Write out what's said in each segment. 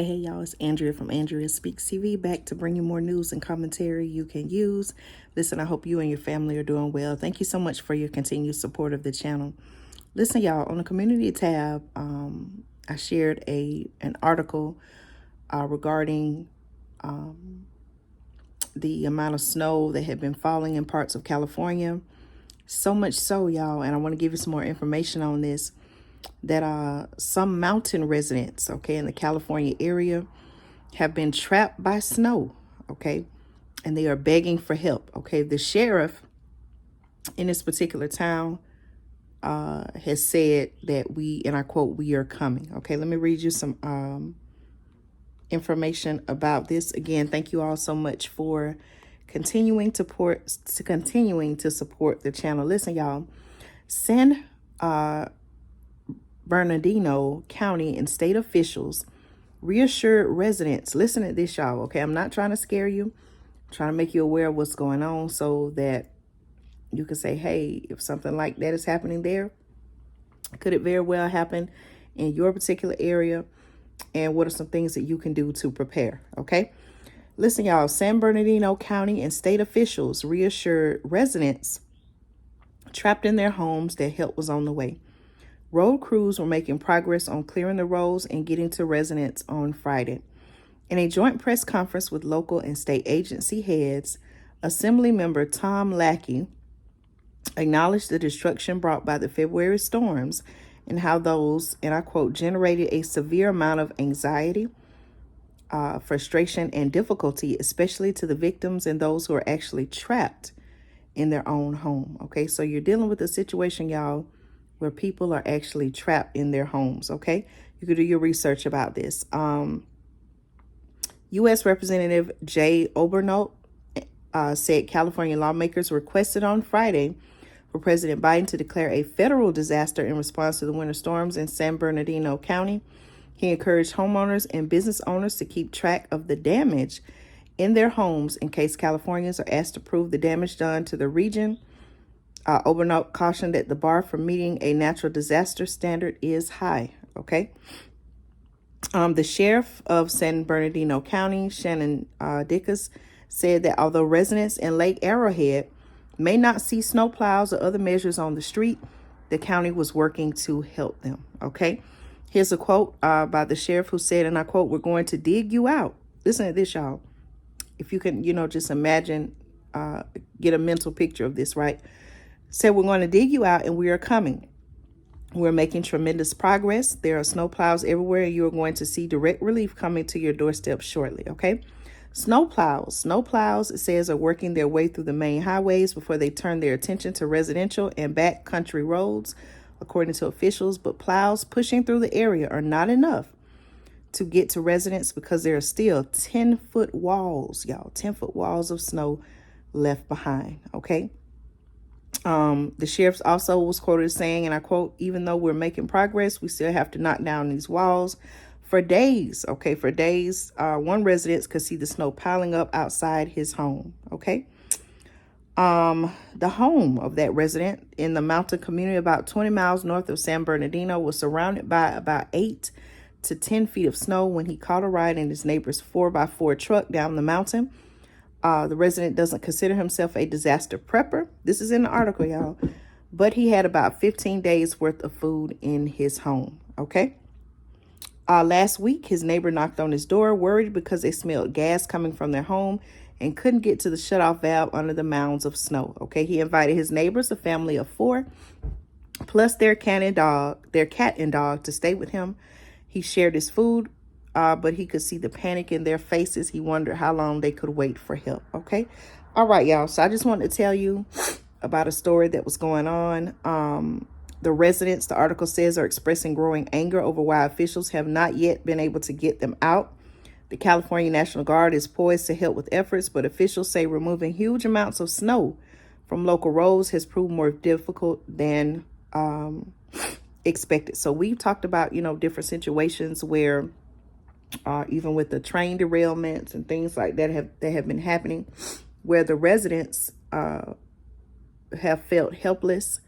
Hey, y'all, it's Andrea from Andrea Speaks TV, back to bring you more news and commentary you can use. Listen, I hope you and your family are doing well. Thank you so much for your continued support of the channel. Listen, y'all, on the community tab, I shared an article regarding the amount of snow that had been falling in parts of California. So much so, y'all, and I want to give you some more information on this, that some mountain residents, okay, in the California area have been trapped by snow, okay, and they are begging for help, okay. The sheriff in this particular town has said that we, and I quote, "we are coming." Okay, let me read you some information about this. Again, thank you all so much for continuing to support the channel. Listen, y'all, San Bernardino County and state officials reassured residents. Listen to this, y'all, okay? I'm not trying to scare you. I'm trying to make you aware of what's going on so that you can say, hey, if something like that is happening there, could it very well happen in your particular area? And what are some things that you can do to prepare, okay? Listen, y'all, San Bernardino County and state officials reassured residents trapped in their homes that help was on the way. Road crews were making progress on clearing the roads and getting to residents on Friday. In a joint press conference with local and state agency heads, Assembly member Tom Lackey acknowledged the destruction brought by the February storms and how those, and I quote, generated a severe amount of anxiety, frustration, and difficulty, especially to the victims and those who are actually trapped in their own home. Okay, so you're dealing with a situation, y'all, where people are actually trapped in their homes. Okay, you could do your research about this. U.S. Representative Jay Obernolt said California lawmakers requested on Friday for President Biden to declare a federal disaster in response to the winter storms in San Bernardino County. He encouraged homeowners and business owners to keep track of the damage in their homes in case Californians are asked to prove the damage done to the region. Obernolt cautioned that the bar for meeting a natural disaster standard is high. Okay. The sheriff of San Bernardino County, Shannon Dickus, said that although residents in Lake Arrowhead may not see snowplows or other measures on the street, the county was working to help them. Okay. Here's a quote by the sheriff who said, and I quote, "We're going to dig you out." Listen to this, y'all. If you can, just imagine, get a mental picture of this, right? Said, "We're going to dig you out and we are coming. We're making tremendous progress. There are snowplows everywhere. And you are going to see direct relief coming to your doorstep shortly." Okay. Snowplows, it says, are working their way through the main highways before they turn their attention to residential and back country roads, according to officials. But plows pushing through the area are not enough to get to residents because there are still 10-foot walls, y'all, 10-foot walls of snow left behind. Okay. The sheriff also was quoted as saying, and I quote, "Even though we're making progress, we still have to knock down these walls for days." Okay, for days. One resident could see the snow piling up outside his home. Okay. The home of that resident in the mountain community about 20 miles north of San Bernardino was surrounded by about 8 to 10 feet of snow when he caught a ride in his neighbor's 4x4 truck down the mountain. The resident doesn't consider himself a disaster prepper. This is in the article, y'all. But he had about 15 days worth of food in his home. Okay. Last week, his neighbor knocked on his door, worried because they smelled gas coming from their home and couldn't get to the shutoff valve under the mounds of snow. Okay. He invited his neighbors, a family of 4, plus their cat and dog, to stay with him. He shared his food, but he could see the panic in their faces. He wondered how long they could wait for help. Okay. All right, y'all. So I just wanted to tell you about a story that was going on. The residents, the article says, are expressing growing anger over why officials have not yet been able to get them out. The California National Guard is poised to help with efforts, but officials say removing huge amounts of snow from local roads has proved more difficult than expected. So we've talked about, different situations where even with the train derailments and things like that have been happening, where the residents have felt helpless,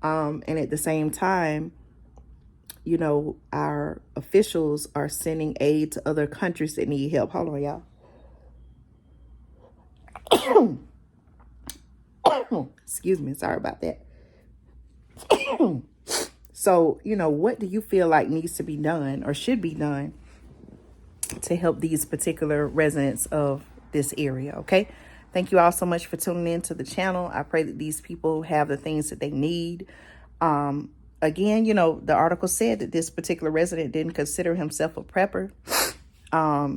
and at the same time, you know, our officials are sending aid to other countries that need help. Hold on, y'all. Excuse me. Sorry about that. So, you know, what do you feel like needs to be done or should be done to help these particular residents of this area? Okay. Thank you all so much for tuning in to the channel. I pray that these people have the things that they need. Again, you know, the article said that this particular resident didn't consider himself a prepper.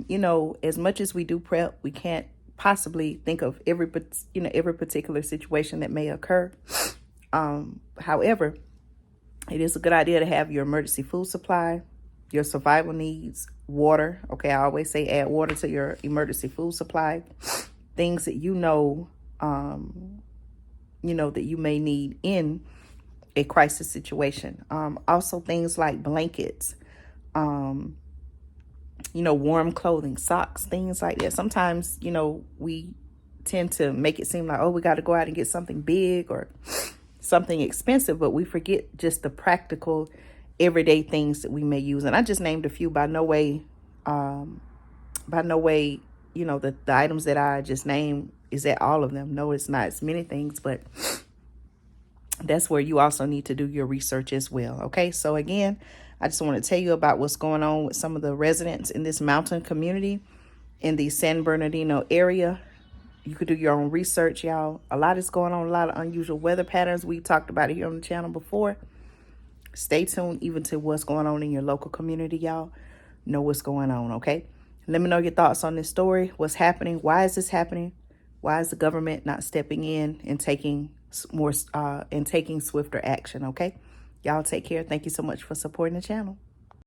You know, as much as we do prep, we can't possibly think of every particular situation that may occur. However, it is a good idea to have your emergency food supply, your survival needs, water. Okay, I always say add water to your emergency food supply. Things that you know that you may need in a crisis situation. Also things like blankets, warm clothing, socks, things like that. Sometimes, we tend to make it seem like, oh, we got to go out and get something big or something expensive, but we forget just the practical everyday things that we may use. And I just named a few. By no way, the items that I just named, is that all of them? No, it's not. It's many things, but that's where you also need to do your research as well. Okay, so again, I just want to tell you about what's going on with some of the residents in this mountain community in the San Bernardino area. You could do your own research, y'all. A lot is going on, a lot of unusual weather patterns. We talked about it here on the channel before. Stay tuned even to what's going on in your local community, y'all. Know what's going on, okay? Let me know your thoughts on this story. What's happening? Why is this happening? Why is the government not stepping in and taking swifter action, okay? Y'all take care. Thank you so much for supporting the channel.